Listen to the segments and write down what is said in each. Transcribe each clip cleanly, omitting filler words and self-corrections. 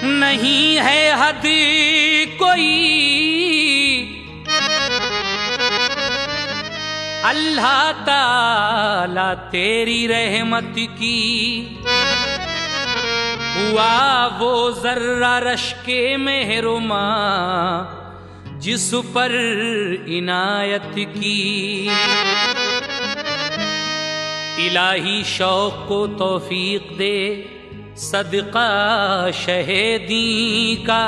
नहीं है हद कोई अल्लाह ताला तेरी रहमत की। हुआ वो जर्रा रश्के मेहरुमा जिस पर इनायत की। इलाही शौक को तौफीक दे सदका शहीदी का,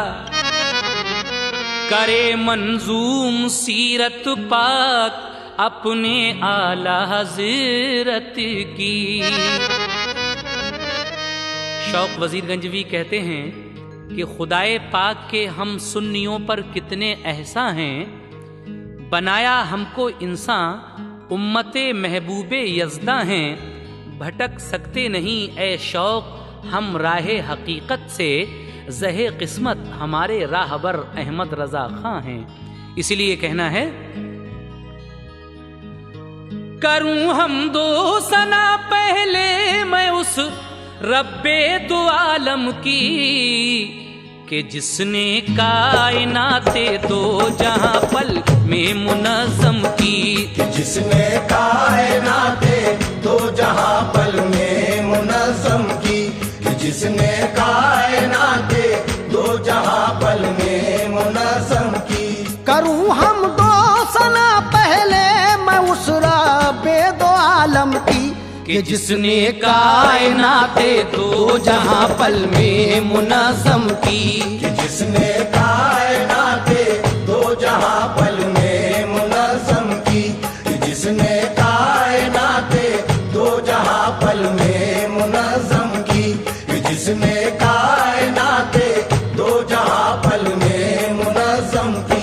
करे मंजूम सीरत पाक अपने आला हज़रत की। शौक वजीर गंजवी कहते हैं कि खुदाए पाक के हम सुन्नियों पर कितने एहसा हैं, बनाया हमको इंसान उम्मते महबूबे यज़दा हैं। भटक सकते नहीं ए शौक हम राहे हकीकत से, ज़हे किस्मत हमारे राहबर अहमद रजा खां हैं। इसीलिए कहना है, करूं हम दो सना पहले मैं उस रब्बे दो आलम की, कि जिसने कायनाते दो जहां पल में मुनज़्ज़म की। कि जिसने कायनाते दो जहां पल में मुनज़्ज़म की। कि जिसने कायनाते दो जहां पल में मुनज़्ज़म की। करूं हम दो सना पहले मैं उस रब्बे दो आलम की, कि जिसने कायनाते दो जहां पल में मुनज़्ज़म की। कि जिसने कायनाते दो जहां पल में मुनज़्ज़म की। कि जिसने कायनाते दो जहां पल में मुनज़्ज़म की। कि जिसने कायनाते दो जहां पल में मुनज़्ज़म की।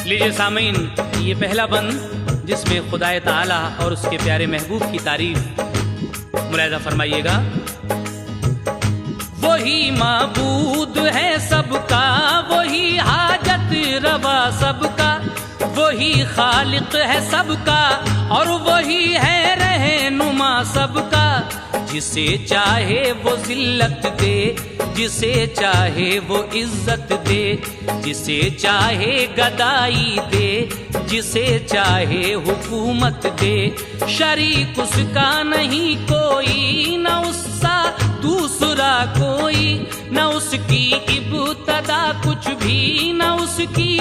लीजिए सामीन, ये पहला बंद जिसमें खुदाए ताला और उसके प्यारे महबूब की तारीफ मुलाहिजा फरमाइएगा। वही माबूद है सबका, वही हाजत रवा सबका, वही खालिक है सबका और वही है रहनुमा सबका। जिसे चाहे वो जिल्लत दे, जिसे चाहे वो इज्जत दे, जिसे चाहे गदाई दे, जिसे चाहे हुकूमत दे। शरीक उसका नहीं कोई, न उसका दूसरा कोई, न उसकी इब्तदा कुछ भी, न उसकी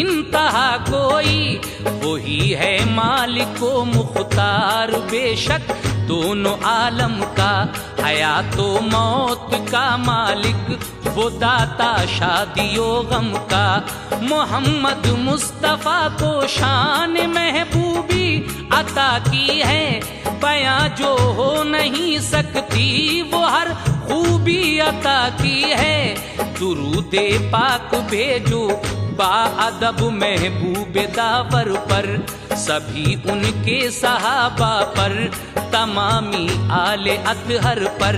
इंतहा कोई। वही है मालिक व मुख्तार बेशक दोनों आलम का, हयातो मौत का मालिक वो दाता शादियो गम का। मोहम्मद मुस्तफ़ा को शान महबूबी अता की है, बयां जो हो नहीं सकती वो हर खूबी अता की है। दुरूदे पाक भेजो बाअदब महबूब दावर पर, सभी उनके सहाबा पर, तमामी आले अतहर पर।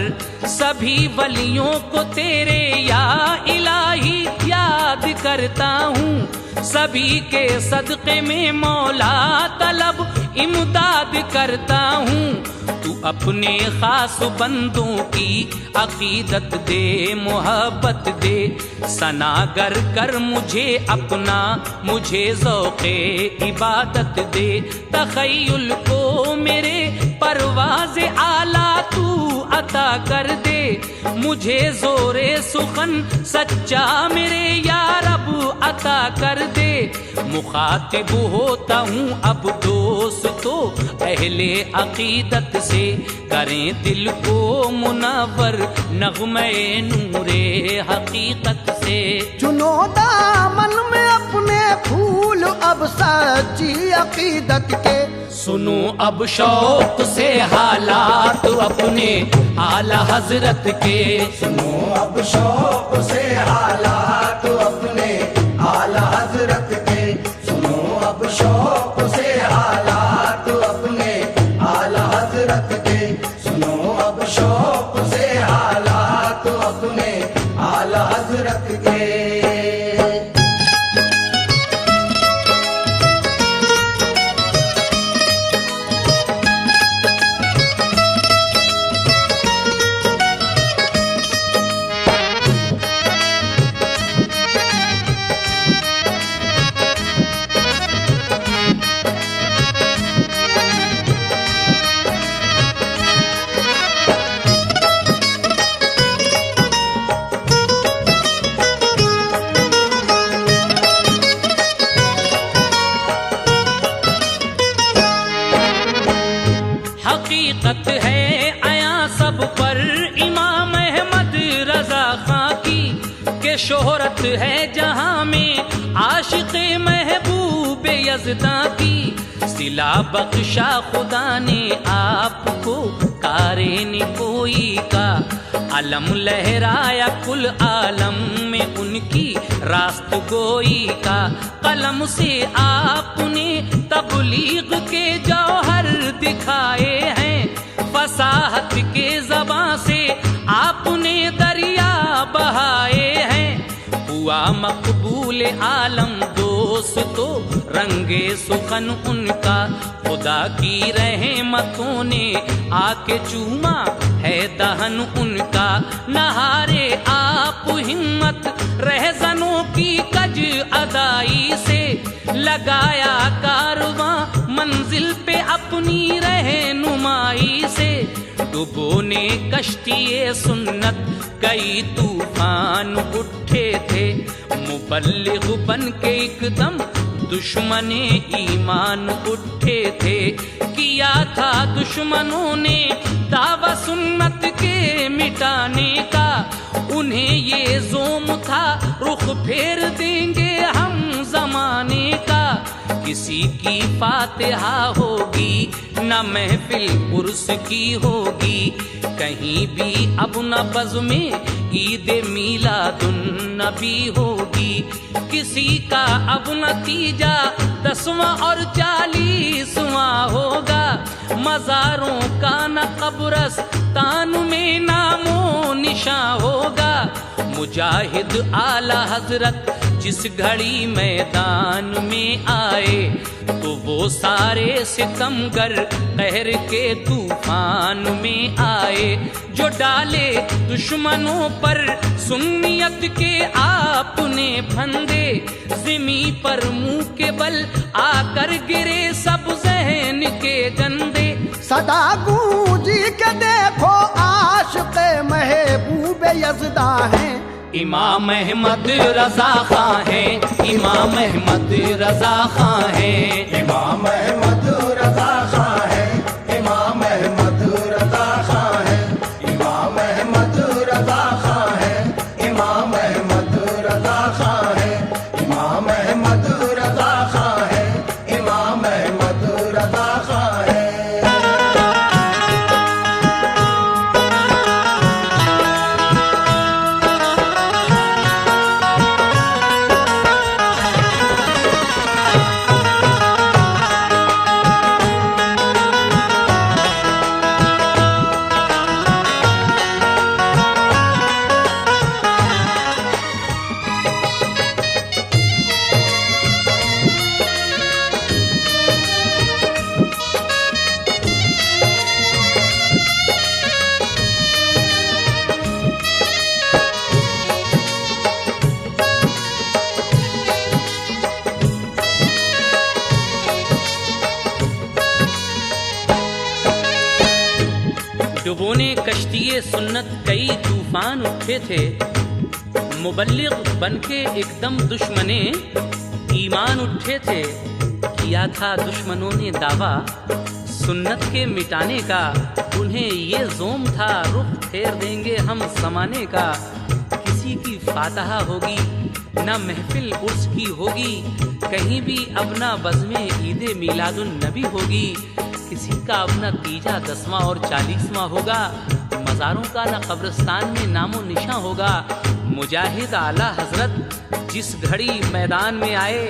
सभी वलियों को तेरे या इलाही याद करता हूँ, सभी के सदक़े में मौला तलब इमदाद करता हूँ। तू अपने खास बंदों की अकीदत दे, मोहब्बत दे, सनागर कर मुझे अपना, मुझे ज़ौक़े इबादत दे। तख़य्युल को मेरे परवाज़े आला तू अता कर दे, मुझे जोरे सुखन सच्चा मेरे यार अब अता कर दे। मुखातिब होता हूँ अब दोस्तों अहले अकीदत से, करें दिल को मुनव्वर नग़्मे नूरे हकीकत से। चुनो दामन में अपने फूल अब सच्ची अकीदत के, सुनो अब शौक से हालात अपने आला हजरत के। सुनो अब शौक से हालात अपने आला हजरत के। सुनो अब शौक से हालात अपने आला हजरत के। सुनो अब शौक से हालात अपने आला हजरत के। हकीकत है आया सब पर इमाम अहमद रजा खां की, के शोहरत है जहां में आशिक़े महबूब यज़दा की। सिला बख्शा खुदा ने आपको कारे ने कोई का, अलम लहराया कुल आलम में उनकी रास्त गोई का। कलम से आपने तबलीग के जौहर दिखाए हैं, फसाहत के ज़बां से आपने दरिया बहाए हैं। हुआ मकबूल आलम दोस्तों रंगे सुखन उनका, खुदा की रहमतों ने आके चूमा है दहन उनका। नहारे आप हिम्मत रहज़नों की कज अदाई से, लगाया कारवां मंजिल पे अपनी रहनुमाई से। डुबोने कश्तिए सुन्नत कई तूफान उठे थे, मुबल्लिग बन के एकदम दुश्मने ईमान उठे थे। किया था दुश्मनों ने दावा सुन्नत के मिटाने का, उन्हें ये ज़ोम था रुख फेर देंगे हम ज़माने का। किसी की फातिहा होगी न महफिल उर्स की होगी, कहीं भी अब न बज़्म ईद मीलादुन नबी होगी। किसी का अब नतीजा 10वां और 40वां होगा, मज़ारों का न कब्रिस्तान में नामो निशां होगा। मुजाहिद आला हजरत जिस घड़ी मैदान में आए, तो वो सारे सितमगर कहर के तूफान में आए। जो डाले दुश्मनों पर सुन्नियत के आपने फंदे, ज़िमी पर मुंह के बल आकर गिरे सब ज़हन के गंदे। सदा गूंजी के देखो आशिक़े महबूब यज़दा हैं, इमाम अहमद रजा खां है। इमाम अहमद रजा खां है। इमाम अहमद रजा खां है। इमाम अहमद रजा खां है। इमाम अहमद रजा खां है। इमाम अहमद रजा खां है। इमाम अहमद रजा खां है। इमाम अहमद रजा खां है। डुबोने कश्तिये सुन्नत कई तूफान उठे थे, मुबल्लिग बनके एकदम दुश्मने ईमान उठे थे। किया था दुश्मनों ने दावा सुन्नत के मिटाने का, उन्हें ये जोम था रुख फेर देंगे हम ज़माने का। किसी की फातहा होगी ना महफिल उर्स की होगी, कहीं भी अब ना बज़्मे ईदे मिलादुन नबी होगी। किसी का अब ना तीजा 10वां और 40वां होगा, मज़ारों का ना कब्रिस्तान में नामो निशां होगा। मुजाहिद आला हजरत जिस घड़ी मैदान में आए,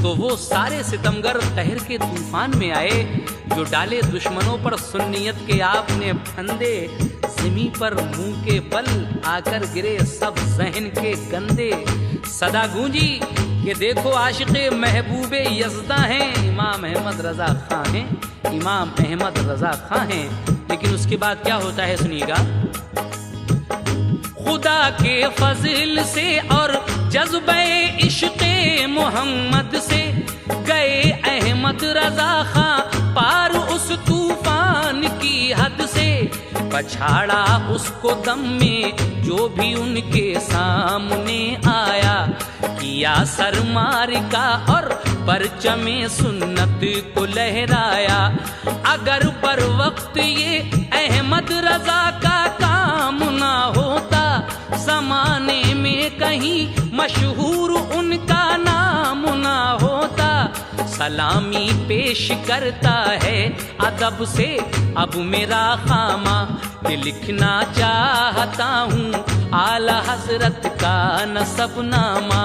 तो वो सारे सितमगर कहर के तूफान में आए। जो डाले दुश्मनों पर सुन्नियत के आपने फंदे, ज़मीं पर मुंह के बल आकर गिरे सब ज़हन के गंदे। सदा गूंजी कि देखो आशिक़े महबूबे यज़दा हैं, इमाम अहमद रज़ा खां हैं, इमाम अहमद रज़ा खां हैं। लेकिन उसके बाद क्या होता है सुनिएगा। खुदा के फज़िल से और जज्बे इश्क़े मोहम्मद से गए अहमद रज़ा खां पार उस तूफान की हद से। पछाड़ा उसको दम में जो भी उनके सामने आया, किया सरमार का और परचमे सुन्नत को लहराया। अगर बर वक्त ये अहमद रज़ा का काम ना होता, ज़माने में कहीं मशहूर उनका नाम ना होता। सलामी पेश करता है अदब से अब मेरा खामा, कि लिखना चाहता हूँ आला हजरत का नसबनामा।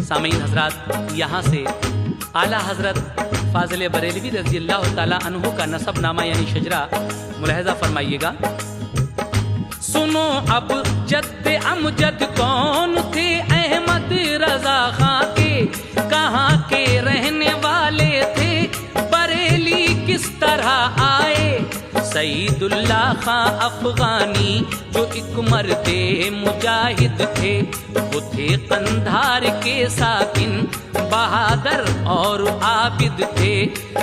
सामीन हजरात, यहाँ से आला हजरत फाजिल बरेलवी रज़ी अल्लाह ताला अन्हु का नसबनामा यानी शजरा मुलाहजा फरमाइएगा। सुनो अब जद्द अमजद कौन थे अहमद रज़ा खां के, कहाँ के रहने वाले थे, बरेली किस तरह आए। सईदुल्लाह खां अफगानी जो एक मर्दे मुजाहिद थे, वो थे कंधार के साकिन बहादुर और आबिद थे।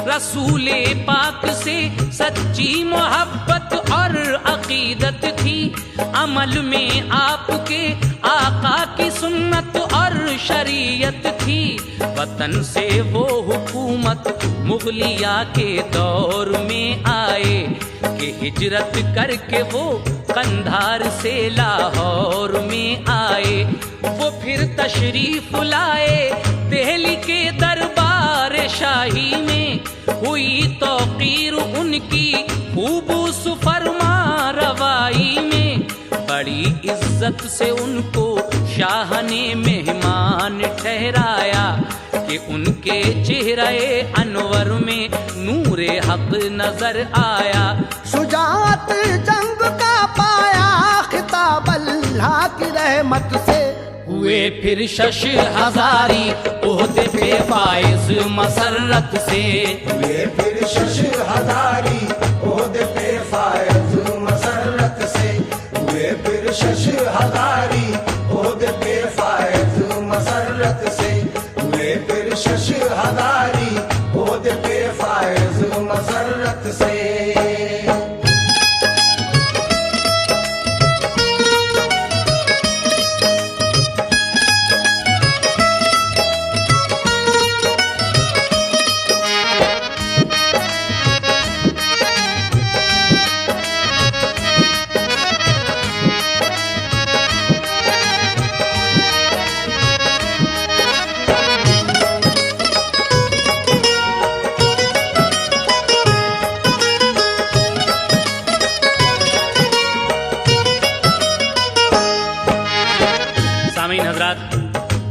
रसूले पाक से सच्ची मोहब्बत और अकीदत थी, अमल में आपके आका की सुन्नत और शरीयत थी। वतन से वो हुकूमत मुगलिया के दौर में आए, कि हिजरत करके वो कंधार से लाहौर में आए। वो फिर तशरीफ लाए दिल्ली के दरबार शाही में, हुई तौकीर उनकी खूब फरमा रवाई में। बड़ी इज्जत से उनको शाह ने मेहमान ठहराया, कि उनके चेहरे अनवर में नूरे हक नजर आया। शुजाअत जंग का पाया खिताब अल्लाह की रहमत से, हुए फिर शश हजारी ओहदे पे फाइज मसरत से। हुए फिर शश हजारी ओहदे पे फाइज मसरत से। हुए फिर शश हजारी ओहदे पे फाइज मसरत से। हुए फिर शश हजारी ओहदे पे फाइज मसरत से।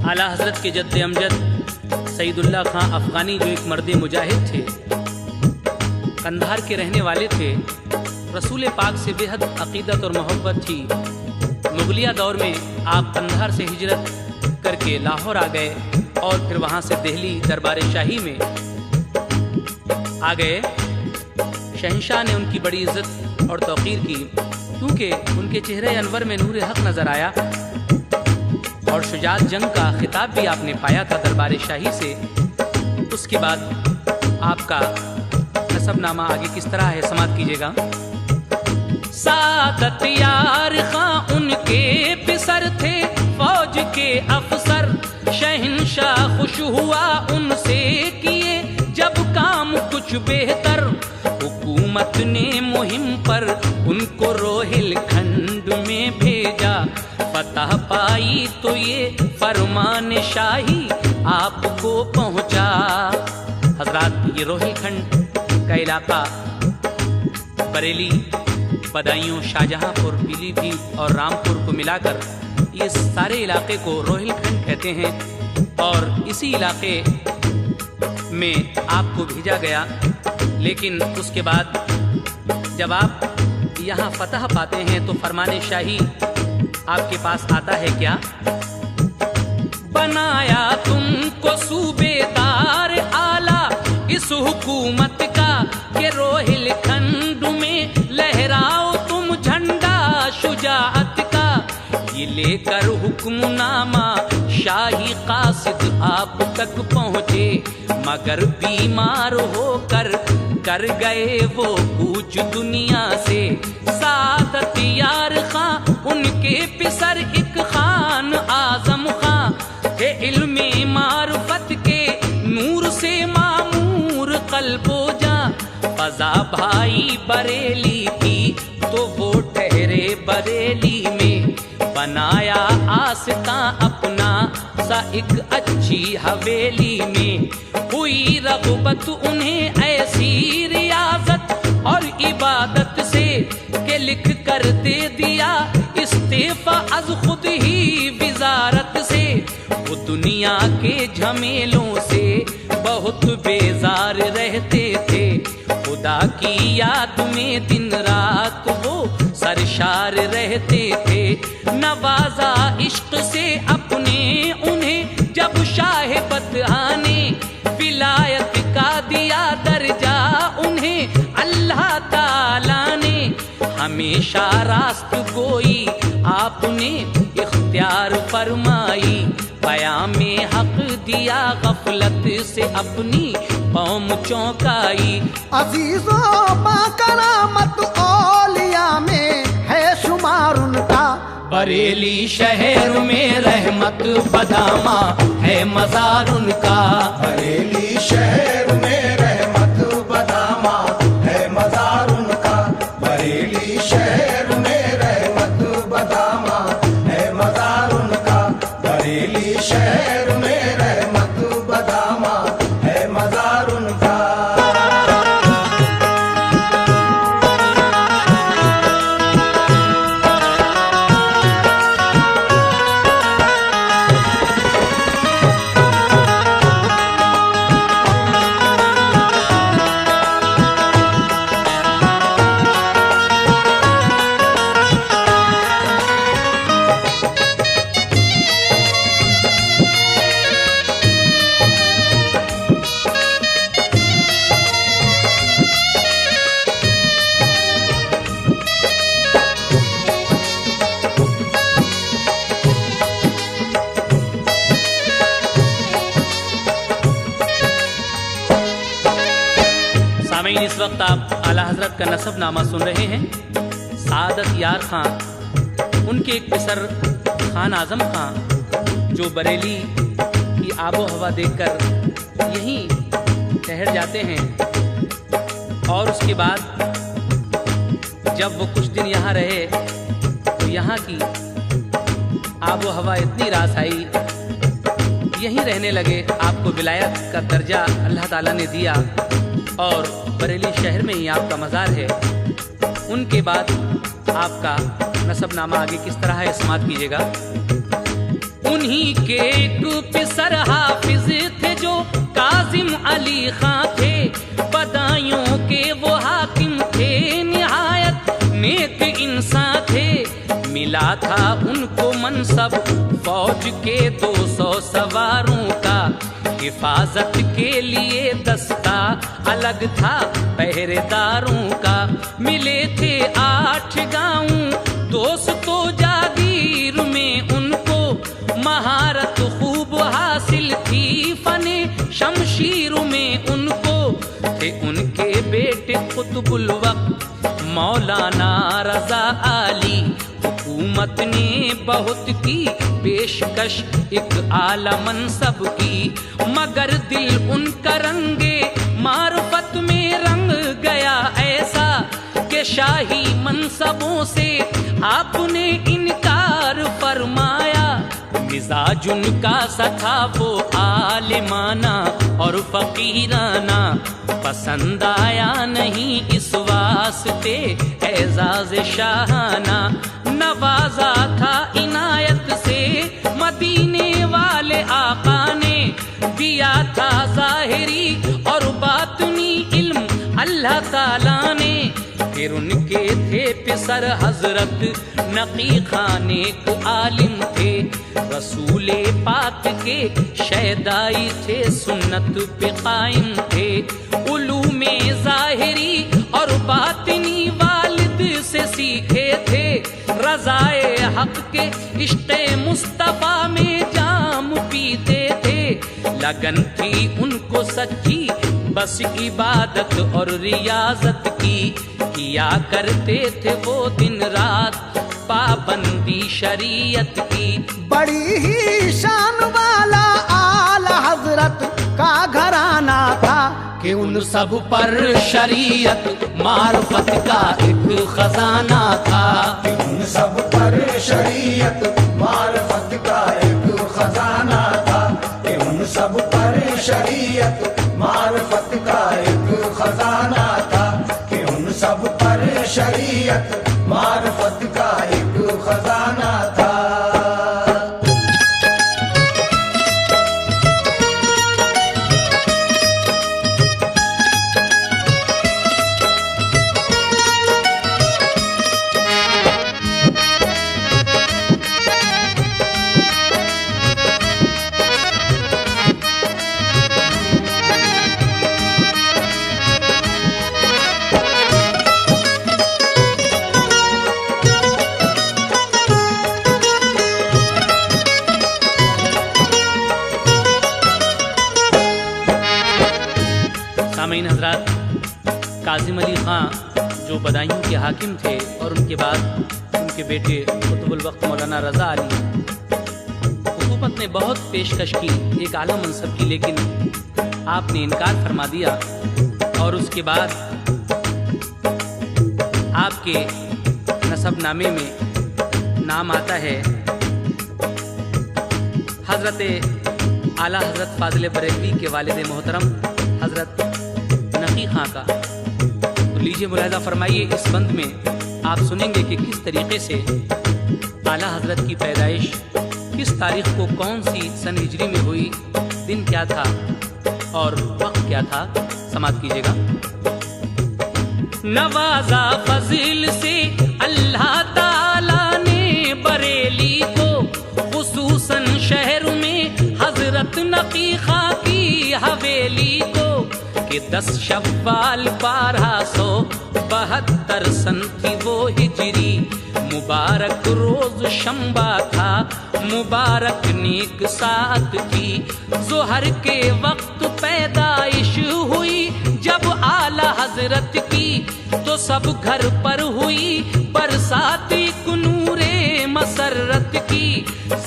आला हजरत के जद्द अमजद सईदुल्लाह खां अफगानी जो एक मर्द मुजाहिद थे, कंधार के रहने वाले थे। रसूल पाक से बेहद अकीदत और मोहब्बत थी। मुगलिया दौर में आप कंधार से हिजरत करके लाहौर आ गए और फिर वहाँ से दिल्ली दरबार शाही में आ गए। शहंशाह ने उनकी बड़ी इज्जत और तौकीर की, क्योंकि उनके चेहरे अनवर में नूर हक नजर आया और शुजाअत जंग का खिताब भी आपने पाया था दरबार शाही से। उसके बाद आपका नसबनामा आगे किस तरह है, समाप्त कीजिएगा। सादत यार खां उनके पिसर थे, फौज के अफसर शहंशाह खुश हुआ उनसे किए जब काम कुछ बेहतर। हुकूमत ने मुहिम पर उनको रोहिलखंड में भेजा, फतह पाई तो ये फरमान शाही आपको पहुंचा। हजरात, ये रोहिलखंड का इलाका बरेली, बदायूं, शाहजहांपुर, पीलीभीत और रामपुर को मिलाकर ये सारे इलाके को रोहिलखंड कहते हैं। और इसी इलाके में आपको भेजा गया, लेकिन उसके बाद जब आप यहाँ फतह पाते हैं तो फरमाने शाही आपके पास आता है क्या? बनाया तुमको सूबेदार आला इस हुकूमत का, के रोहिलखंड में लहराओ तुम झंडा शुजाअत का। ये लेकर हुक्मनामा शाही कासिद आप तक पहुँचे, मगर बीमार होकर कर गए वो कूच दुनिया से। सादत यार खां उनके पिसर एक खान आजम खां, के इल्मे मारुफत के नूर से मामूर कल्बो जा। फजा भाई बरेली थी तो वो ठहरे बरेली में, बनाया आस्था अपना सा एक अच्छी हवेली में। हुई रग़बत उन्हें ऐसी रियाजत और इबादत से, के लिख कर दे दिया इस्तीफा अज खुद ही विजारत से। वो दुनिया के झमेलों से बहुत बेजार रहते थे, खुदा की याद में दिन रात वो सरशार रहते थे। नवाजा इश्क से अपने उन्हें जब शाह बदहा ने, विलायत का दिया दर्जा उन्हें अल्लाह ताला ने। हमेशा रास्त गोई आपने इख्तियार फरमाई, बयां में हक दिया गफलत से अपनी कौम चौंकाई। अजीजों बाकरामत औलिया में है शुमार उनका, बरेली शहर में रहमत बदामा है मजार उनका। बरेली शहर में रहमत बदामा है मजार उनका। बरेली शहर में रहमत बदामा है मजार उनका। बरेली शहर में रहमत बदामा है मजार उनका। इस वक्त आप आला हजरत का नसबनामा सुन रहे हैं। सादत यार खां उनके एक पिसर खान आजम खां, जो बरेली की आबो हवा देखकर यहीं ठहर जाते हैं, और उसके बाद जब वो कुछ दिन यहाँ रहे तो यहाँ की आबो हवा इतनी रास आई, यहीं रहने लगे। आपको विलायत का दर्जा अल्लाह ताला ने दिया और बरेली शहर में ही आपका मज़ार है। उनके बाद आपका नसबनामा आगे किस तरह है, समात कीजिएगा। उन्हीं के एक पिसर हाफिज थे जो काजिम अली खां थे, बदायूं के वो हाकिम थे, निहायत नेक इंसान थे। मिला था उनको मनसब फौज के 200 सवारों का, हिफाजत के लिए दस्ता अलग था पहरेदारों का। मिले थे 8 गांव दोस्तों जागीर में उनको, महारत खूब हासिल थी फने शमशीर में उनको। थे उनके बेटे कुतुबुल वक्त मौलाना रजा आली। हुकूमत ने बहुत की पेशकश एक आला मनसब की, मगर दिल उनका रंगे मार्फत में रंग गया ऐसा कि शाही मनसबों से आपने इनकार फरमाया। मिजाज उनका सथा वो आलिमाना और फकीराना, पसंद आया नहीं इस वास्ते एजाज शाहाना। नवाजा था इनायत से मदीने वाले आका ने, दिया था जाहिरी और बातनी इल्म अल्लाह ताला ने। फिर उनके थे पिसर हजरत नकी खान एक आलिम थे, रसूले पाक के शहदाई थे, सुन्नत पे कायम थे। उलूमे जाहिरी और बातिनी वालिद से सीखे थे, रज़ाए हक के इश्क़े मुस्तफ़ा में जाम पीते थे। लगन थी उनको सच्ची बस इबादत और रियाजत की, किया करते थे वो दिन रात पाबंदी शरीयत की। बड़ी ही शान वाला आला हजरत का घराना था कि उन सब पर शरीयत मार्फत का एक खजाना था। उन सब पर शरीयत मार्फत का एक खजाना था। उन सब पर शरीयत मार्फत का एक खजाना था। उन सब पर शरीयत मार्फत का एक खजाना था। सामीन हजरात, काजिम अली खां जो बदायूं के हाकिम थे और उनके बाद उनके बेटे कुतुबुल वक्त मौलाना रजा अली, हुकूमत ने बहुत पेशकश की एक आला मनसब की, लेकिन आपने इनकार फरमा दिया। और उसके बाद आपके नसबनामे में नाम आता है हजरत आला हजरत फाजिल बरेलवी के वालिद मोहतरम हजरत नकी खां का। तो लीजिए मुलाहिजा फरमाइए, इस बंद में आप सुनेंगे कि किस तरीके से आला हजरत की पैदाइश किस तारीख को कौन सी सन हिजरी में हुई, दिन क्या था और वक्त क्या था। समाप्त कीजिएगा। नवाजा फजील से अल्लाह ताला ने बरेली को, खुसूसन शहर में हजरत नकी खां की हवेली को, कि 10 शव्वाल 1272 सन थी वो हिजरी। मुबारक रोज शंबा था, मुबारक नेक साथ थी। ज़ोहर के वक्त पैदाइश हुई जब आला हजरत की, तो सब घर पर हुई बरसात नूरे मसरत की।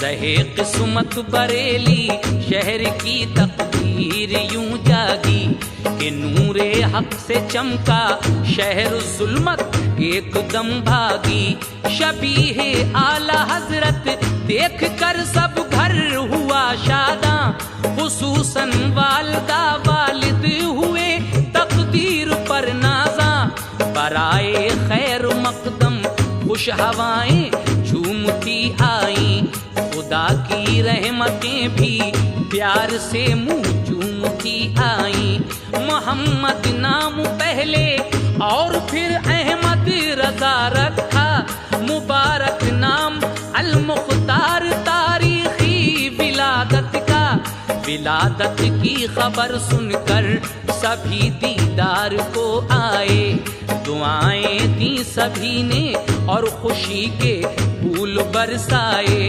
ज़हे किस्मत बरेली शहर की तकदीर यूं जागी, कि नूरे हक से चमका शहर जुल्मत एकदम भागी। शबीहे आला हजरत देख कर सब घर हुआ शादा, खुसूसन वालदा वालिद हुए तकदीर पर नाजा। बराए खैर मकदम खुश हवाएं झूमती आई, खुदा की रहमतें भी प्यार से मुँह चूमती आई। मोहम्मद नाम पहले और फिर अहमद रजा रखा, मुबारक नाम अल मुख्तार तारीखी विलादत का। विलादत की खबर सुनकर सभी दीदार को आए, दुआएं दी सभी ने और खुशी के फूल बरसाए।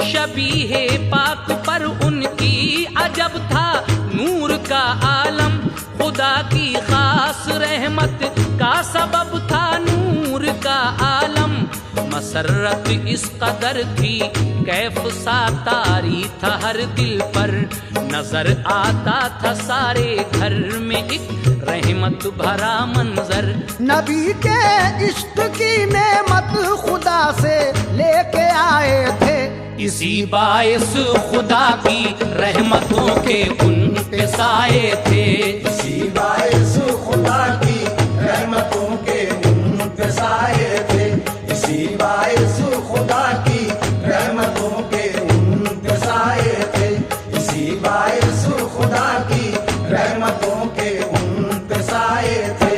शबीहे पाक पर उनकी अजब था नूर का आलम, खुदा की खास रहमत का सबब था नूर मसरत इस कदर थी, कैफ सा तारी था हर दिल पर, नजर आता था सारे घर में एक रहमत भरा मंजर। नबी के इश्क की नेमत खुदा से लेके आए थे, इसी बायस खुदा की रहमतों के उन पे साए थे। इसी बायस खुदा की रहमतों के उन पे साए थे, इसी बायस खुदा की रहमतों के उन पे साए थे, इसी बायस खुदा की रहमतों के उन पे साए थे।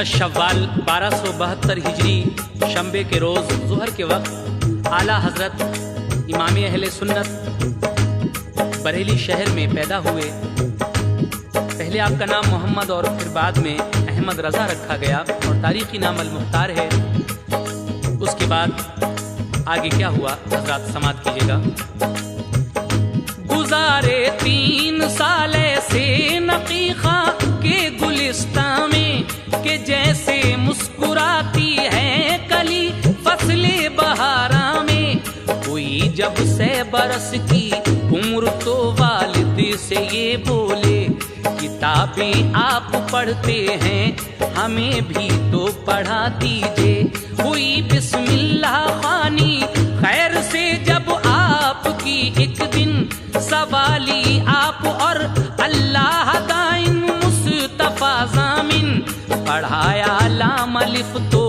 शव्वाल 1272 हिजरी शंबे के रोज जुहर के वक्त आला हजरत इमाम अहले सुन्नत बरेली शहर में पैदा हुए। पहले आपका नाम मोहम्मद और फिर बाद में अहमद रजा रखा गया और तारीखी नाम अल मुख्तार है। उसके बाद आगे क्या हुआ हजरत समात कीजिएगा। गुजारे 3 साल से नकीखा के गुलिस्तां में, के जैसे मुस्कुराती है कली फसले बहारा में। हुई जब से बरस की उम्र तो वालिद से ये बोले, किताबें आप पढ़ते हैं हमें भी तो पढ़ा दीजिए। हुई बिस्मिल्लाह खानी खैर से जब आपकी एक दिन, सवाली आप और अल्लाह दाइन मुस्तफा जामिन। पढ़ाया लाम अलिफ तो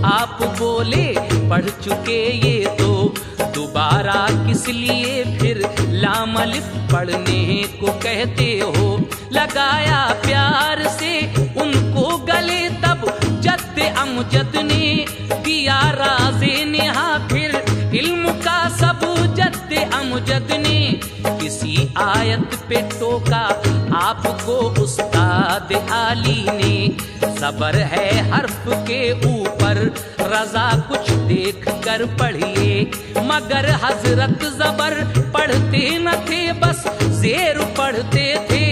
आप बोले पढ़ चुके ये तो, दोबारा किस लिए फिर लाम अलिफ पढ़ने को कहते हो। लगाया प्यार से उनको गले तब जद्द अमजद ने, दिया राज़े नेहा फिर इल्म का सब जद्द अमजद ने। किसी आयत पे टोका आपको उस्ताद आली ने, सबर है हर्फ के ऊपर रजा कुछ देख कर पढ़िए। मगर हजरत जबर पढ़ते न थे बस जेर पढ़ते थे।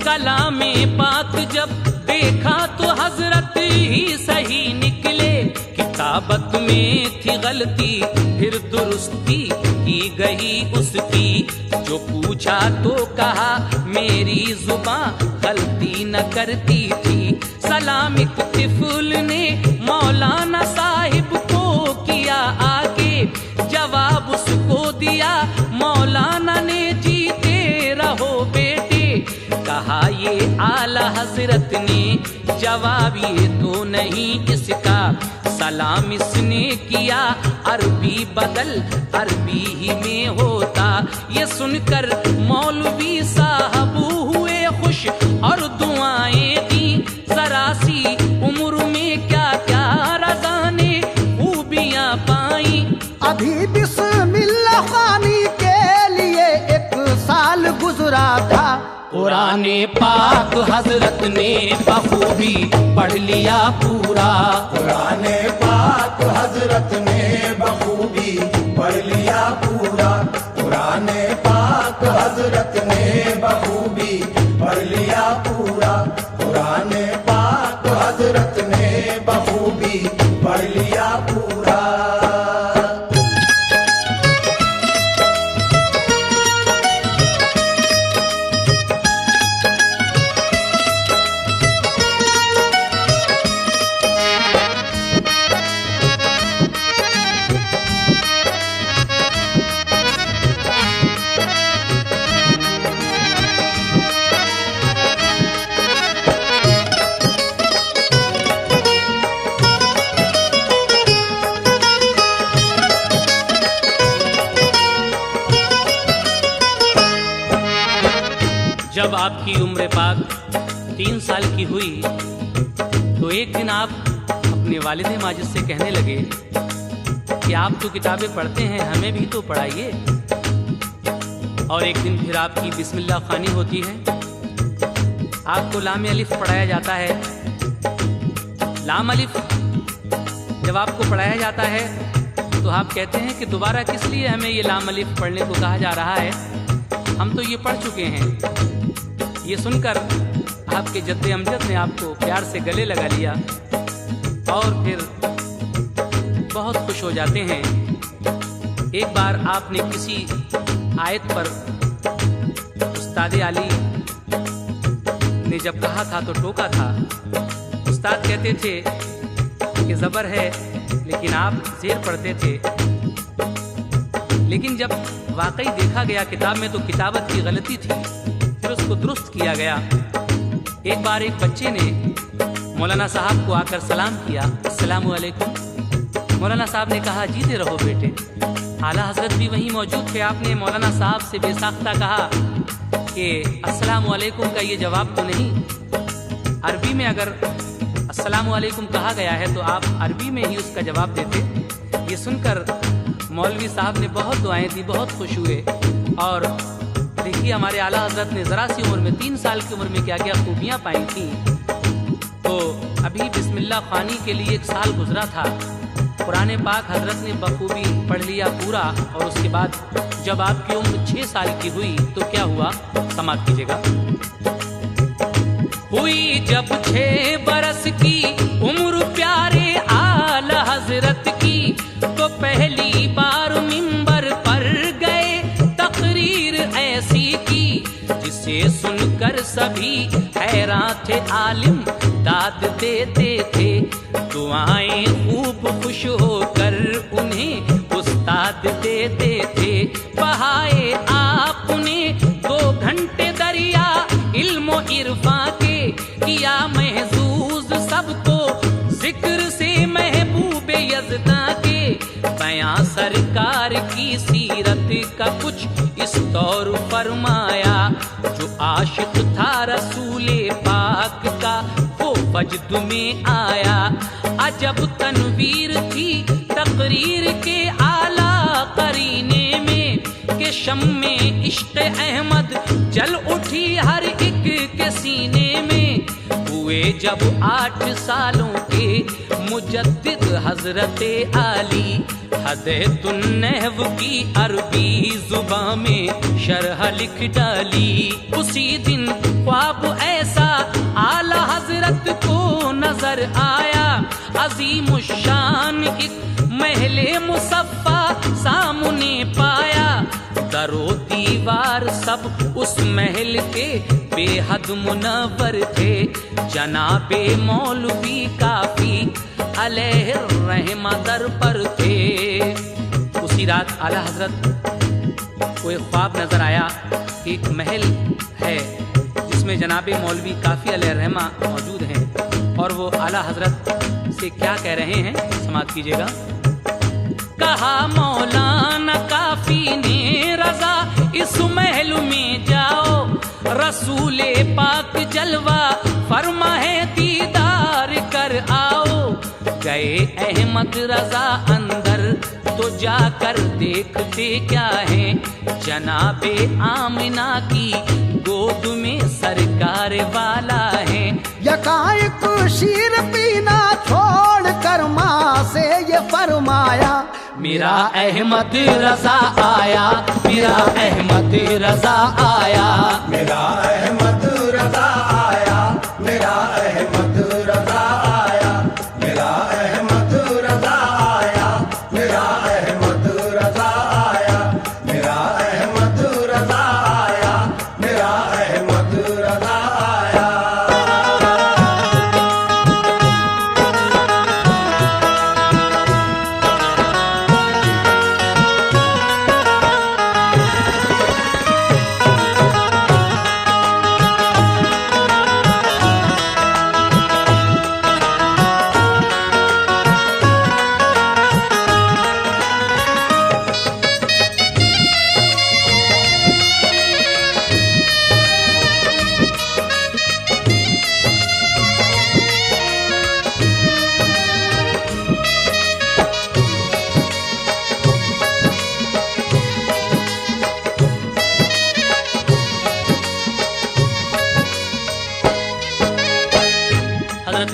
कलामे पाक जब देखा तो हजरत ही सही निकले। किताबत में थी गलती फिर दुरुस्ती की गई उसकी। जो पूछा तो कहा मेरी जुबान गलती न करती थी। सलाम एक तिफुल ने मौलाना साहिब को किया आगे, जवाब उसको दिया मौलाना ने जीते रहो बेटे। कहा ये आला हजरत ने जवाब ये तो नहीं इसका। सलाम इसने किया अरबी बदल अरबी ही में होता। ये सुनकर मौलवी साहब हुए खुश और दुआएं दी। जरा सी उम्र में क्या क्या रज़ा ने खूबियां पाई। अभी बिस्मिल्लाह खानी के लिए 1 साल गुजरा था। कुराने पाक हजरत ने बखूबी पढ़ लिया पूरा। कुराने पाक हजरत ने बखूबी पढ़ लिया पूरा। कुराने पाक हजरत ने बखूबी पढ़ लिया पूरा। कुराने पाक हजरत ने बखूबी पढ़ लिया पूरा। जब आपकी उम्र पाक 3 साल की हुई तो एक दिन आप अपने वालिद माजिद से कहने लगे कि आप तो किताबें पढ़ते हैं, हमें भी तो पढ़ाइए। और एक दिन फिर आपकी बिस्मिल्लाह खानी होती है, आपको लाम अलिफ पढ़ाया जाता है। लाम अलिफ जब आपको पढ़ाया जाता है तो आप कहते हैं कि दोबारा किस लिए हमें ये लाम अलिफ पढ़ने को कहा जा रहा है, हम तो ये पढ़ चुके हैं। ये सुनकर आपके जद्दे अमजद ने आपको प्यार से गले लगा लिया और फिर बहुत खुश हो जाते हैं। एक बार आपने किसी आयत पर उस्ताद आली ने जब कहा था तो टोका था। उस्ताद कहते थे कि ज़बर है, लेकिन आप ज़ेर पढ़ते थे। लेकिन जब वाकई देखा गया किताब में तो किताबत की गलती थी, फिर उसको दुरुस्त किया गया। एक बार एक बच्चे ने मौलाना साहब को आकर सलाम किया, अस्सलामु अलैकुम। मौलाना साहब ने कहा, जीते रहो बेटे। आला हजरत भी वहीं मौजूद थे। आपने मौलाना साहब से बेसाख्ता कहा कि अस्सलामु अलैकुम का ये जवाब तो नहीं। अरबी में अगर अस्सलामु अलैकुम कहा गया है तो आप अरबी में ही उसका जवाब देते। ये सुनकर मौलवी साहब ने बहुत दुआएं दी, बहुत खुश हुए। और देखिए हमारे आला हजरत ने ज़रा सी उम्र में 3 साल की उम्र में क्या क्या खूबियाँ पाई थी। तो अभी बिस्मिल्लाह खानी के लिए 1 साल गुजरा था। कुरान पाक हजरत ने बखूबी पढ़ लिया पूरा। और उसके बाद जब आपकी उम्र 6 साल की हुई तो क्या हुआ, समाप्त कीजिएगा। हुई जब 6 बरस की उम्र प्यारे आला हजरत की, तो पहली बार मिंबर पर गए तकरीर ऐसी की, जिसे सुनकर सभी हैरान थे। आलिम दाद देते थे, दुआएं खूब खुश होकर उन्हें उस्ताद देते थे। बहाए आपने 2 घंटे दरिया इल्म इरफा के, किया महजूज सबको जिक्र से महबूब यज़दा के। बयां सरकार की सीरत का कुछ इस तौर फरमाया, जो आशिक था रसूले पाक का वो वजद में आया। अजब तनवीर थी तकरीर के आला करीने में, के शम्मे इश्क़ अहमद जल उठी हर एक के सीने में। हुए जब 8 सालों के मुजद्दिद हजरते आली, हदयतुन नहव की अरबी जुबान में शरह लिख डाली। उसी दिन ख्वाब ऐसा आला हजरत को नजर आया, अजीमुशान एक महले मुसफ्फा सामने पाया। दरो दीवार सब उस महल के बेहद मुनव्वर थे, जनाबे मौलवी काफी अलैहि रहमा दर पर थे। उसी रात आला हजरत को एक ख्वाब नजर आया कि एक महल है जिसमें जनाबे मौलवी काफी अलैहि रहमा मौजूद हैं। और वो आला हजरत से क्या कह रहे हैं, समाप्त कीजिएगा। कहा मौलाना काफी ने रजा, इस महल में जाओ, रसूले पाक जलवा फरमा है दीदार कर आओ। गए अहमद रजा अंदर तो जाकर देखते क्या है, जनाबे आमिना की गोद में सरकार वाला है। यकायक शीर पीना छोड़ कर माँ से ये फरमाया, मेरा अहमद रजा आया, मेरा अहमद रजा आया, मेरा अहमद रजा आया, मेरा अहमद रजा आया, मेरा अहमद रजा आया, मेरा अहमद रजा आया, मेरा अहमद रजा आया, मेरा अहमद रजा आया।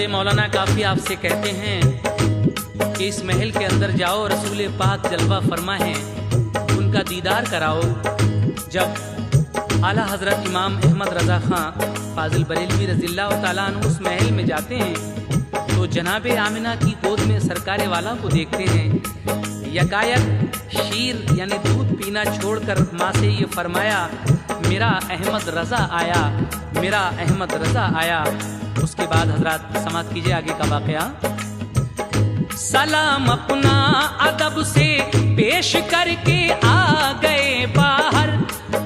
से मौलाना काफी आपसे कहते हैं कि इस महल के अंदर जाओ, रसूल पाक जलवा फरमा है, उनका दीदार कराओ। जब आला हजरत इमाम अहमद रजा खां फाजिल बरेलवी रज़ियल्लाहु ताला अन्हु उस महल में जाते हैं तो जनाब आमिना की गोद में सरकारे वाला को देखते हैं। यकायक शीर यानी दूध पीना छोड़कर माँ से ये फरमाया, मेरा अहमद रजा आया, मेरा अहमद रजा आया। उसके बाद हजरत समात कीजिए आगे का वाकया। सलाम अपना अदब से पेश करके आ गए बाहर,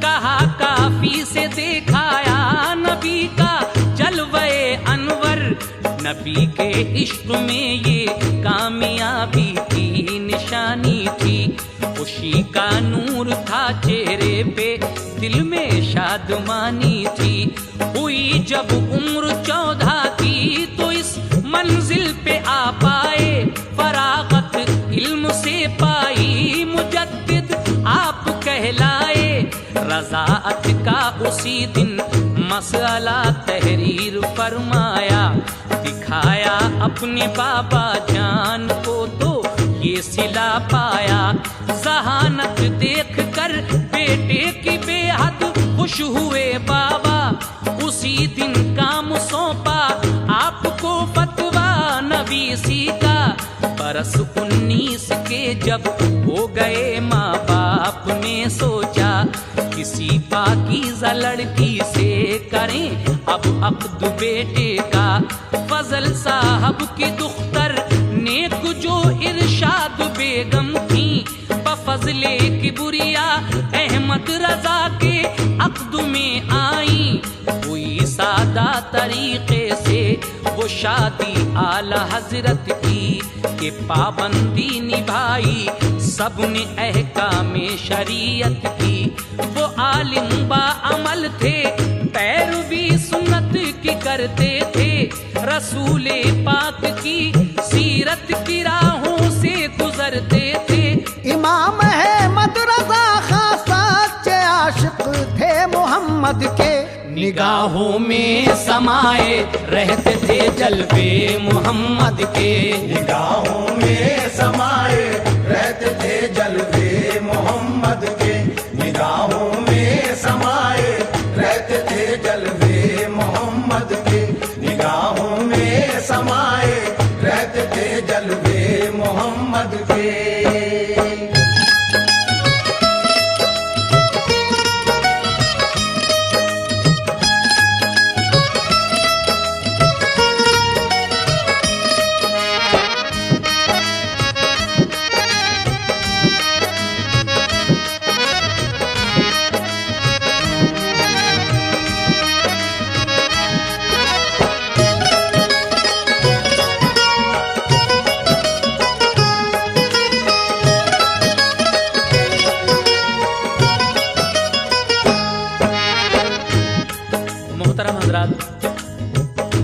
कहा काफी से दिखाया नबी का जलवे अनवर। नबी के इश्क में ये कामयाबी की निशानी थी, खुशी का नूर था चेहरे पे, दिल में शादमानी थी। हुई जब उम्र 14 की तो इस मंजिल पे आ पाए, फरागत इल्म से पाई मुजद्दिद आप कहलाए। रज़ाअत का उसी दिन मसला तहरीर फरमाया, दिखाया अपने बाबा जान को तो ये सिला पाया। जहानत देख कर बेटे की बेहद खुश हुए बाबा, उसी दिन काम सौंपा आपको फतवा नवीसी का। बरस 19 के जब हो गए माँ बाप ने सोचा, किसी पाकीज़ा लड़की से करें अब अक़्द बेटे का। फजल साहब की दुख्तर नेक जो इरशाद बेगम थी, बफजले की बुरिया अहमद रजा के अक़्द में आई। हुई सादा तरीके से वो शादी आला हजरत की, के पाबंदी निभाई सबने अहकामे शरीयत की। वो आलिम बा अमल थे, पैरवी सुन्नत की करते थे, रसूले पाक की सीरत की राहों से गुजरते थे। इमाम अहमद रजा खां सच्चे आशिक थे मोहम्मद के, निगाहों में समाये रहते थे जलवे मोहम्मद के। निगाहों में समाये रहते थे जलवे मोहम्मद के, निगाहों में समाये रहते थे जलवे मोहम्मद के, निगाहों में समाये रहते थे जलवे मोहम्मद के।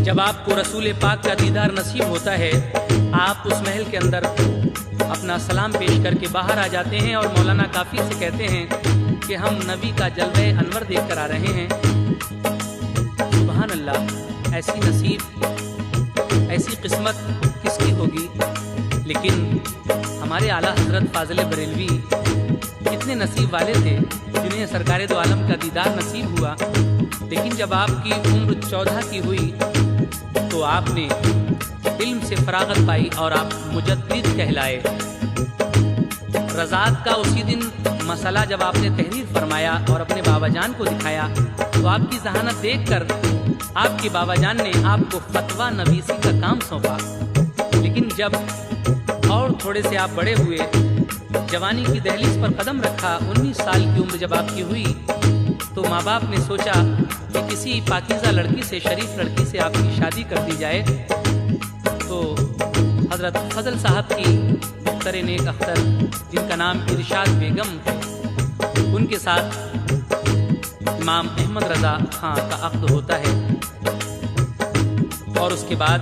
जब आपको रसूल पाक का दीदार नसीब होता है, आप उस महल के अंदर अपना सलाम पेश करके बाहर आ जाते हैं और मौलाना काफी से कहते हैं कि हम नबी का जलवे अनवर देख कर आ रहे हैं। सुभान अल्लाह, ऐसी नसीब ऐसी किस्मत किसकी होगी। लेकिन हमारे आला हजरत फाजिल बरेलवी कितने नसीब वाले थे जिन्हें सरकारे दो आलम का दीदार नसीब हुआ। लेकिन जब आपकी उम्र 14 की हुई तो आपने इल्म से फरागत पाई और आप मुजद्दिद कहलाए। रज़ात का उसी दिन मसला जब आपने तहरीर फरमाया और अपने बाबा जान को दिखाया तो आपकी जहानत देखकर आपके बाबा जान ने आपको फतवा नवीसी का काम सौंपा। लेकिन जब और थोड़े से आप बड़े हुए, जवानी की दहलीज पर कदम रखा, 19 साल की उम्र जब आपकी हुई तो माँ बाप ने सोचा कि किसी पाकीज़ा लड़की से, शरीफ लड़की से आपकी शादी कर दी जाए। तो हज़रत फजल साहब की मुख्तर नेक अख्तर, जिनका नाम इरशाद बेगम है, उनके साथ इमाम अहमद रजा खां का अक़्द होता है। और उसके बाद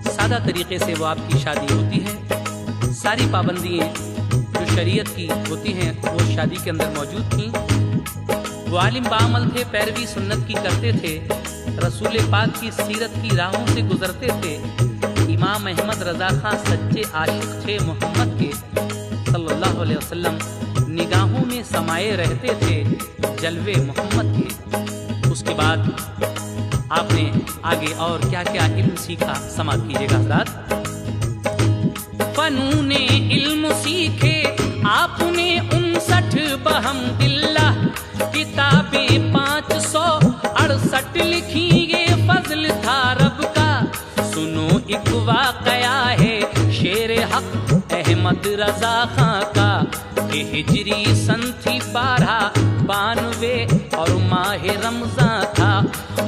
सादा तरीके से वो आपकी शादी होती है। सारी पाबंदियाँ जो शरीयत की होती हैं वो शादी के अंदर मौजूद थीं। वो आलिम बामल थे, पैरवी सुन्नत की करते थे। रसूल पाक की सीरत की राहों से गुजरते थे। इमाम अहमद रजा खां सच्चे आशिक थे मोहम्मद के सल्लल्लाहु अलैहि वसल्लम, निगाहों में समाये रहते थे जलवे मोहम्मद के। उसके बाद आपने आगे और क्या क्या इल्म सीखा, समाप्त कीजिएगा हज़रात। फनूने इल्म सीखे आपने 59 बहमदिल्लाह, किताबें 568 लिखी, ये फजल था रब का। सुनो एक वाकया है शेर हक अहमद रजा खां का, कि हिजरी सन थी 1292 और माह रमजान था।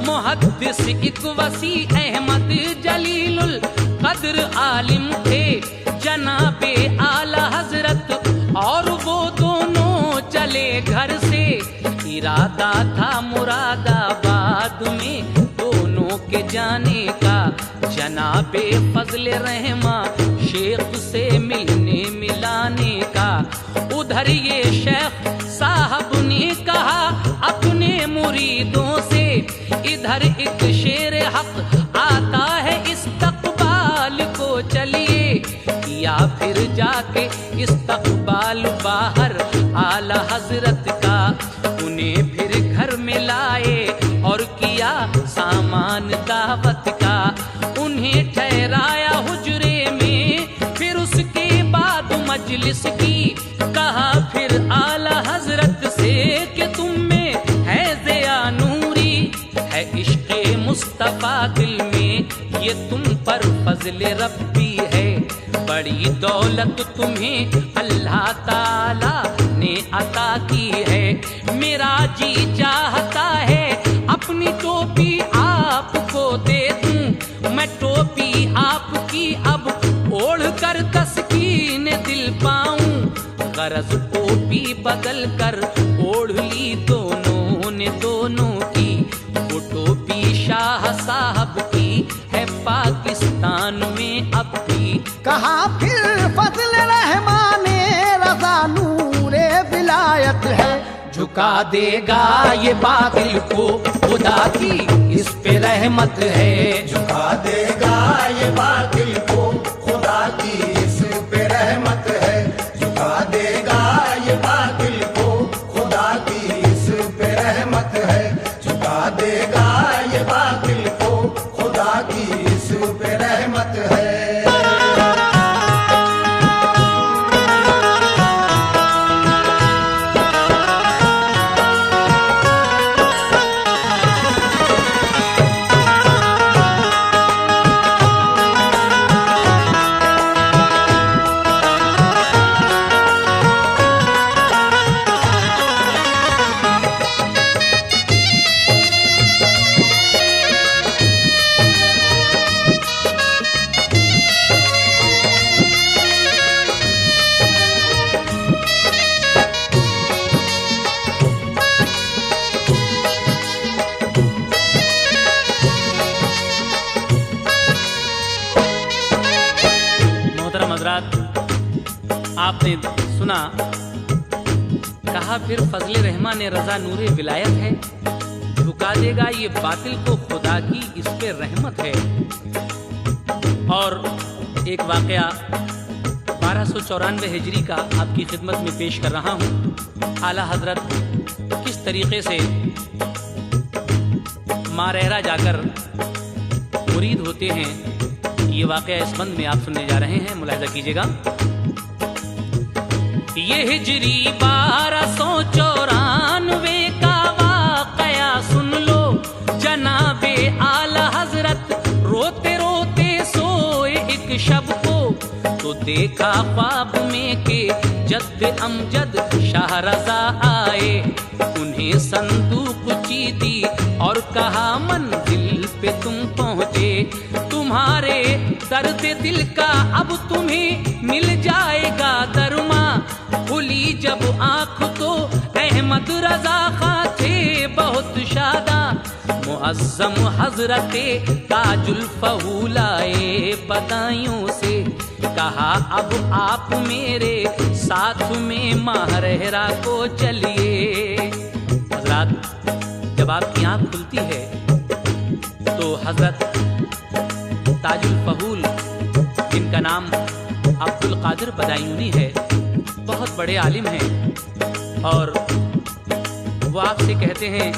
मुहद्दिस एक वसी अहमद जलीलुल कद्र आलिम थे, जनाबे आला हजरत और वो दोनों चले घर से। इरादा था मुरादाबाद में दोनों के जाने का, जनाबे फजल रहमा शेख से मिलने मिलाने का। उधर ये शेख साहब ने कहा अपने मुरीदों से, इधर एक शेर हक आता है इस्तकबाल को चलिए, या फिर जाके इस्तकबाल बाहर आला हजरत का। उन्हें फिर घर में लाए और किया सामान दावत का, उन्हें ठहराया हुजरे में, फिर उसके बाद मजलिस की। कहा फिर आला हजरत से कि तुम में है ज़िया नूरी, है इश्क़े मुस्तफ़ा दिल में, ये तुम पर फजल रब्बी है। बड़ी दौलत तुम्हें अल्लाह ताला ने अता की है। मेरा जी चाहता है अपनी टोपी आपको दे दूं, मैं टोपी आपकी अब ओढ़ कर तस्कीन दिल पाऊं। गरज टोपी बदल कर ओढ़ ली दोनों ने दोनों की, वो टोपी शाह साहब की है पाकिस्तान में अब भी। कहा फिर फजल रहमाने रजा नूरे विलायत है, झुका देगा ये बातिल को खुदा की इस पे रहमत है। झुका देगा ये बातिल को खुदा की इस पे रहमत है। झुका देगा ये बातिल को खुदा की इस पे रहमत है। झुका देगा ये बातिल को खुदा की इस पे रहमत है। आपने सुना, कहा फिर फजल रहमान ने रजा नूरे विलायत है, झुका देगा ये बातिल को खुदा की इस पे रहमत है। और एक वाकया 1294 हिजरी का आपकी खिदमत में पेश कर रहा हूँ। आला हजरत किस तरीके से मारहरा जाकर मुरीद होते हैं, ये वाकया इस बंद में आप सुनने जा रहे हैं, मुलाहिजा कीजिएगा। ये हिजरी 1294 का वाकया सुन लो, जनाबे आला हजरत रोते रोते सोए एक शब को, तो देखा ख्वाब में के जद्द अमजद शाह रजा आए। उन्हें संदूक चीदी और कहा मंजिल पे तुम पहुँचे, तुम्हारे दर्द दिल का अब तुम्हें मिल जाएगा दरमा। खुली जब आँख तो अहमद रजा खां थे बहुत शादा, मुअज्जम हजरते ताजुल फहूलाए बदायूं से। कहा अब आप मेरे साथ में मारहरा को चलिए। हजरात, जब आपकी आँख खुलती है तो हजरत ताजुल फहूल, जिनका नाम अब्दुल कादिर बदायूनी है, बहुत बड़े आलिम हैं और वो आपसे कहते हैं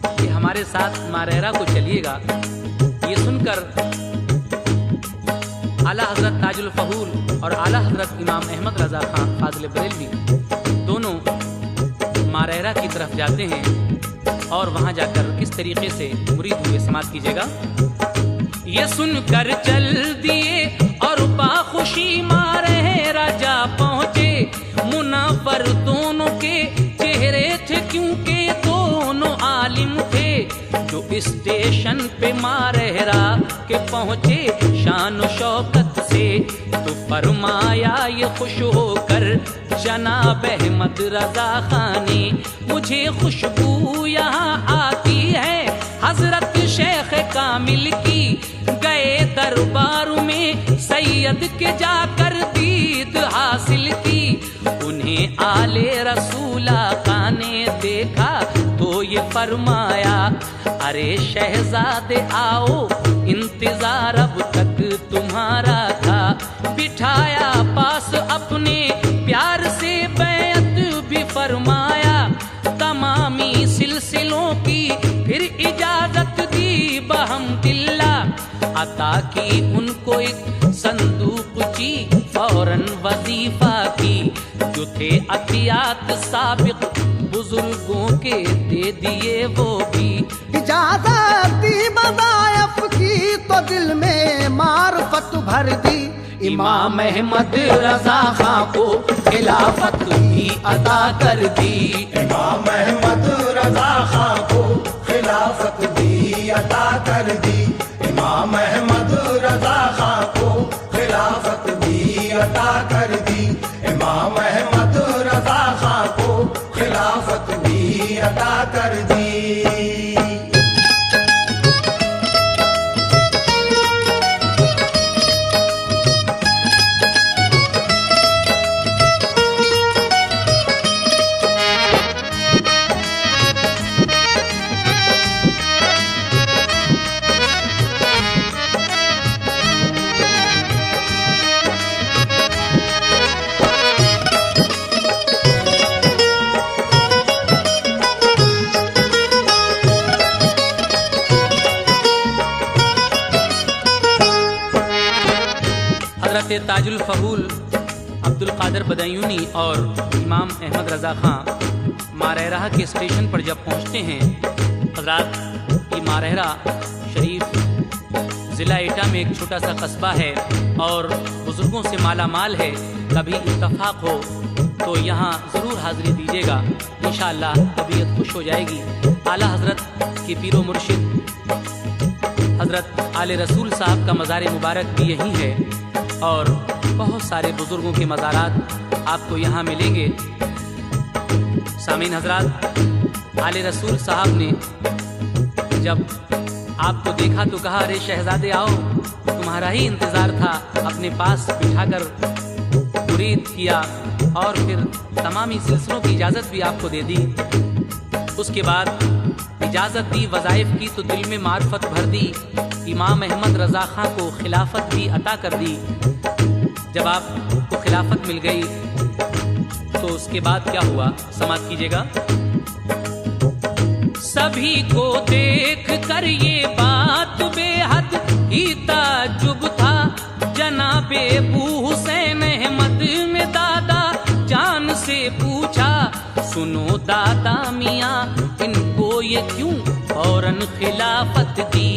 कि हमारे साथ मारहरा को चलिएगा। ये सुनकर आला हजरत ताजुल फहूल और आला हजरत इमाम अहमद रजा खां फाजिल बरेलवी दोनों मारहरा की तरफ जाते हैं और वहां जाकर किस तरीके से मुरीद हुए समाप्त कीजिएगा। ये सुनकर चल दिए और बाखुशी मारहरा जा पहुंचे। मुनव्वर दोनों के चेहरे थे क्योंकि दोनों आलिम थे। जो स्टेशन पे मारहरा के पहुंचे शान शौकत से, तो फरमाया ये खुश होकर जनाब अहमद रजा खां ने, मुझे खुशबू यहाँ आती है हजरत शेख कामिल की। गए दरबार में सैयद के जाकर दीद हासिल की। उन्हें आले रसूला का ने देखा तो ये फरमाया, अरे शहजादे आओ इंतजार अब तक तुम्हारा था। बिठाया पास अपने प्यार से बैत भी फरमाया। तमामी सिलसिलों की फिर इजाजत दी बहमदिल्ला। अता की उनको एक संदूक ची फौरन वजीफा की। जो थे अतियात साबिक बुजुर्गों के दे दिए वो भी। इजाजत दी वज़ाइफ की तो दिल में मार्फत भर दी। इमाम अहमद रजा खां को खिलाफत भी अता कर दी। इमाम अहमद रजा खां को खिलाफत भी अता कर दी। इमाम अहमद रजा खां को खिलाफत भी अता कर दी। इमाम अहमद रजा खां को खिलाफत भी अता कर दी। ताजुल फहूल, अब्दुल कादिर बदायूनी और इमाम अहमद रजा खां मारहरा के स्टेशन पर जब पहुंचते हैं, हजरात ये मारहरा शरीफ ज़िला एटा में एक छोटा सा कस्बा है और बुजुर्गों से माला माल है। कभी इत्तफाक हो तो यहाँ ज़रूर हाजिरी दीजिएगा, इंशाअल्लाह तबीयत खुश हो जाएगी। आला हजरत के पीरो मुर्शिद हजरत आले रसूल साहब का मज़ार मुबारक भी यही है और बहुत सारे बुजुर्गों के मज़ारात आपको यहाँ मिलेंगे। सामीन हजरात, आले रसूल साहब ने जब आपको देखा तो कहा, अरे शहजादे आओ, तुम्हारा ही इंतज़ार था। अपने पास बिठाकर मुरीद किया और फिर तमामी सिलसिलों की इजाज़त भी आपको दे दी। उसके बाद इजाज़त दी, वज़ाइफ की तो दिल में मार्फत भर दी। इमाम अहमद रजा खां को खिलाफत भी अता कर दी। जब आपको खिलाफत मिल गई तो उसके बाद क्या हुआ, समाप्त कीजिएगा। सभी को देख कर ये बात बेहद ही ताज्जुब था। जनाबे अबू हुसैन अहमद में दादा जान से पूछा, सुनो दादा मियाँ इनको ये क्यों फौरन खिलाफत दी।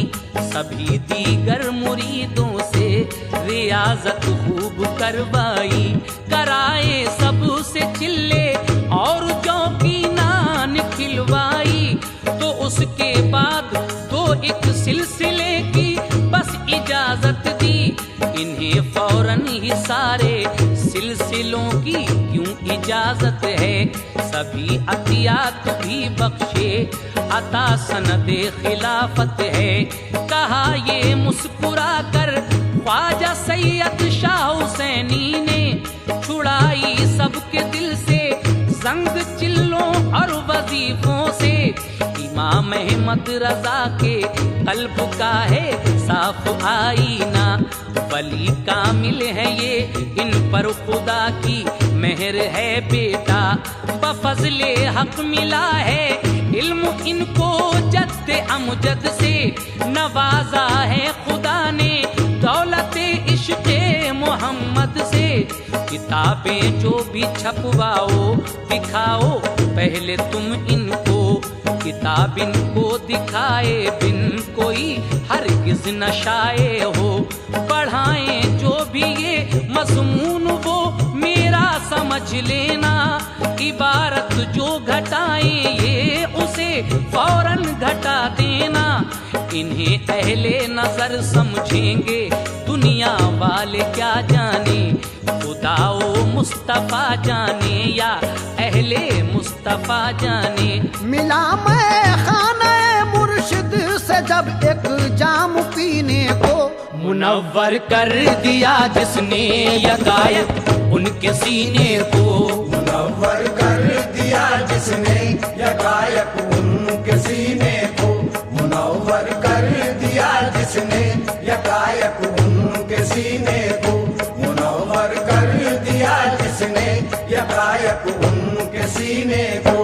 सभी दीगर मुरीदों से रियाजत खूब करवाई। कराए सबसे चिल्ले और चौकी नान खिलवाई। तो उसके बाद दो एक सिलसिले की बस इजाजत दी। इन्हें फौरन ही सारे सिलसिलों की क्यों इजाजत है। सभी अतियात भी बख्शे, अता सनदे खिलाफत है। कहा ये मुस्कुरा कर ख्वाजा सैयद शाह हुसैनी ने। छुड़ाई सबके दिल से जंग चिल्लों और वजीफों से। इमाम अहमद रजा के कल्ब का है साफ आईना। वली कामिल है ये, इन पर खुदा की मेहर है बेटा। बफज़ले हक मिला है इल्म इनको, जद्दे अमजद से नवाजा है खुदा ने। दौलते इश्क़े मोहम्मद से किताबें जो भी छपवाओ दिखाओ पहले तुम इनको। किताब इनको दिखाए बिन कोई हरगिज़ न शाये हो। पढ़ाएं जो भी ये मज़मून वो मेरा समझ लेना। इबारत जो घटाएं ये उसे फौरन घटा देना। इन्हें अहले नजर समझेंगे दुनिया वाले क्या जाने। खुदाओ मुस्तफा जाने या अहले मुस्तफा जाने। मिला मैं खाने मुर्शिद से जब एक जाम पीने को, मुनव्वर कर दिया जिसने यकायक उनके सीने को। मुनव्वर कर दिया जिसने यकायक उनके सीने को। मुनव्वर कर दिया जिसने यकायक उनके सीने को। मुनव्वर कर दिया जिसने यकायक उनके सीने को।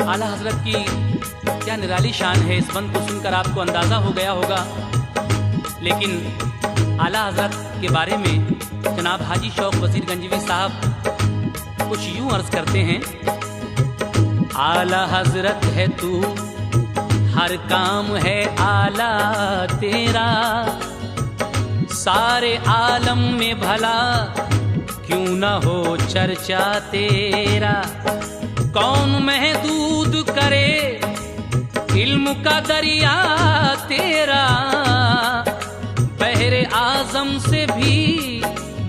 आला हजरत की क्या निराली शान है, इस बंद को सुनकर आपको अंदाजा हो गया होगा। लेकिन आला हजरत के बारे में जनाब हाजी शौक वजीर गंजवी साहब कुछ यूं अर्ज करते हैं। आला हजरत है तू, हर काम है आला तेरा। सारे आलम में भला क्यों न हो चर्चा तेरा। कौन महदूद करे इल्म का दरिया तेरा। बहरे आजम से भी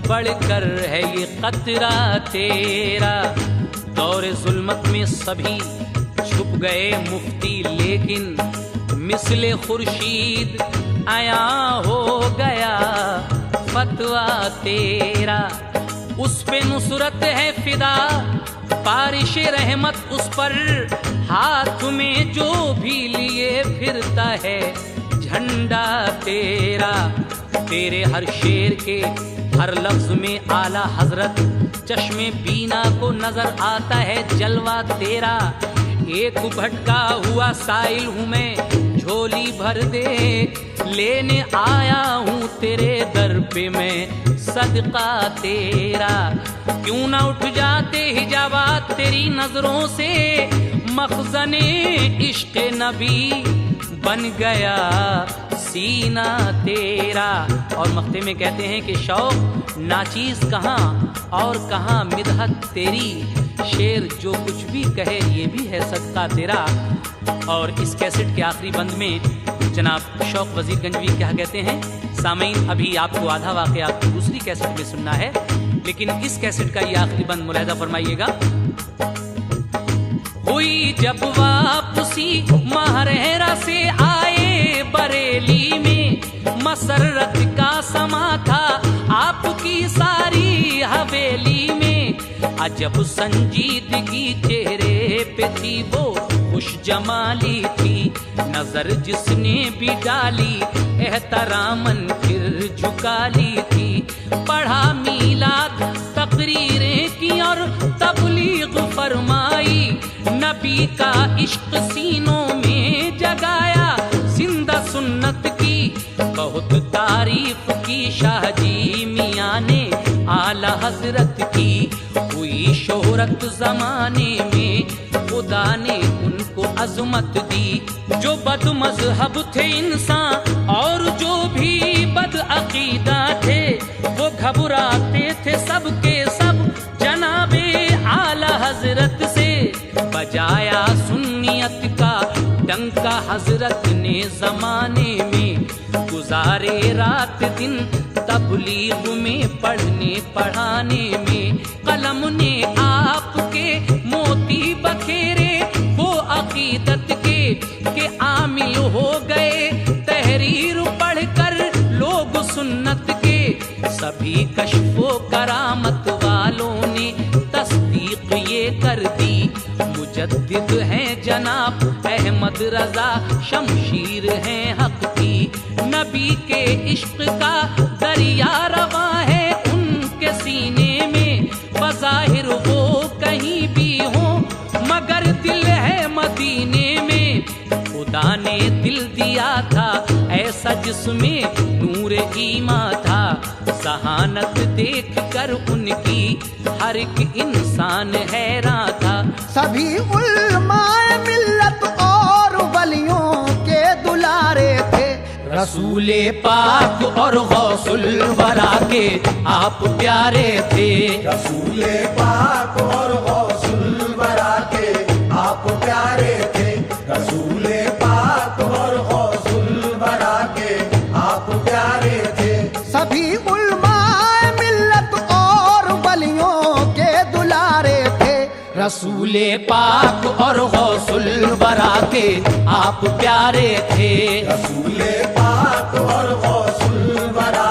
बढ़कर है ये कतरा तेरा। दौरे जुल्मत में सभी छुप गए मुफ्ती, लेकिन मिसले खुर्शीद आया हो गया फतवा तेरा। उस पे नुसरत है फिदा, बारिश रहमत उस पर। हाथ में जो भी लिए फिरता है झंडा तेरा। तेरे हर शेर के हर लफ्ज में आला हजरत चश्मे बीना को नजर आता है जलवा तेरा। एक भटका हुआ साइल हूँ मैं, झोली भर दे लेने आया हूँ तेरे दर पे मैं सदका तेरा। क्यों ना उठ जाते हिजाबात तेरी नजरों से, मखज़ने इश्क़ नबी बन गया सीना तेरा। और मख्ते में कहते हैं कि शौक नाचीज कहाँ और कहाँ मिदहत तेरी। शेर जो कुछ भी कहे ये भी है सदका तेरा। और इस कैसेट के आखिरी बंद में जनाब शौक वजीर गंजवी क्या कहते हैं। सामीन, अभी आपको आधा वाक़या दूसरी कैसेट में सुनना है, लेकिन इस कैसेट का ये आखिरी बंद मुलाहिजा फरमाइएगा। हुई जब वापसी महरेरा से आए बरेली में, मसरत का समा था आपकी सारी हवेली में। अजब संजीदगी चेहरे पे थी वो खुश जमाली थी। नजर जिसने भी डाली एहतरामन फिर झुका ली थी। पढ़ा मीलाद तकरीरें की और तबलीग फरमाई। नबी का इश्क सीनों में जगाया, जिंदा सुन्नत की बहुत तारीफ की। शाहजी मियाँ ने आला हजरत की, हुई शोहरत जमाने में खुदा ने उनको अजमत दी। जो बद मजहब थे इंसान और जो भी बद अकीदा थे, वो घबराते थे सबके सब जनाबे आला हजरत से। बजाया सुन्नियत का डंका हजरत ने जमाने में, गुजारे रात दिन तबलीग में पढ़ने पढ़ाने में। कलम ने आपके मोती बखेरे वो अकीदत के आमिल हो गए। तहरीर पढ़कर लोग सुन्नत के, सभी कश्फो करामत वालों ने तस्दीक ये कर दी। मुजद्दिद हैं जनाब अहमद रजा, शमशीर हैं हक की। नबी के इश्क का दरिया रवा है उनके सीने में। बज़ाहिर वो कहीं भी हो मगर दिल है मदीने में। खुदा ने दिल दिया था ऐसा जिसमें नूर ईमान था। जहानत देख कर उनकी हर एक इंसान हैरान था। सभी उलमाए मिल्लत और वलियों के दुलारे थे। रसूले पाक और गौसुल वरा के आप प्यारे थे। रसूले पाक और गौसुल वरा के आप प्यारे थे। रसूले पाक और गौसुल वरा के आप प्यारे थे। सभी उलमाए मिल्लत और वलियों के दुलारे थे। रसूले पाक और गौसुल वरा के आप प्यारे थे। रसूले पाक और गौसुल वरा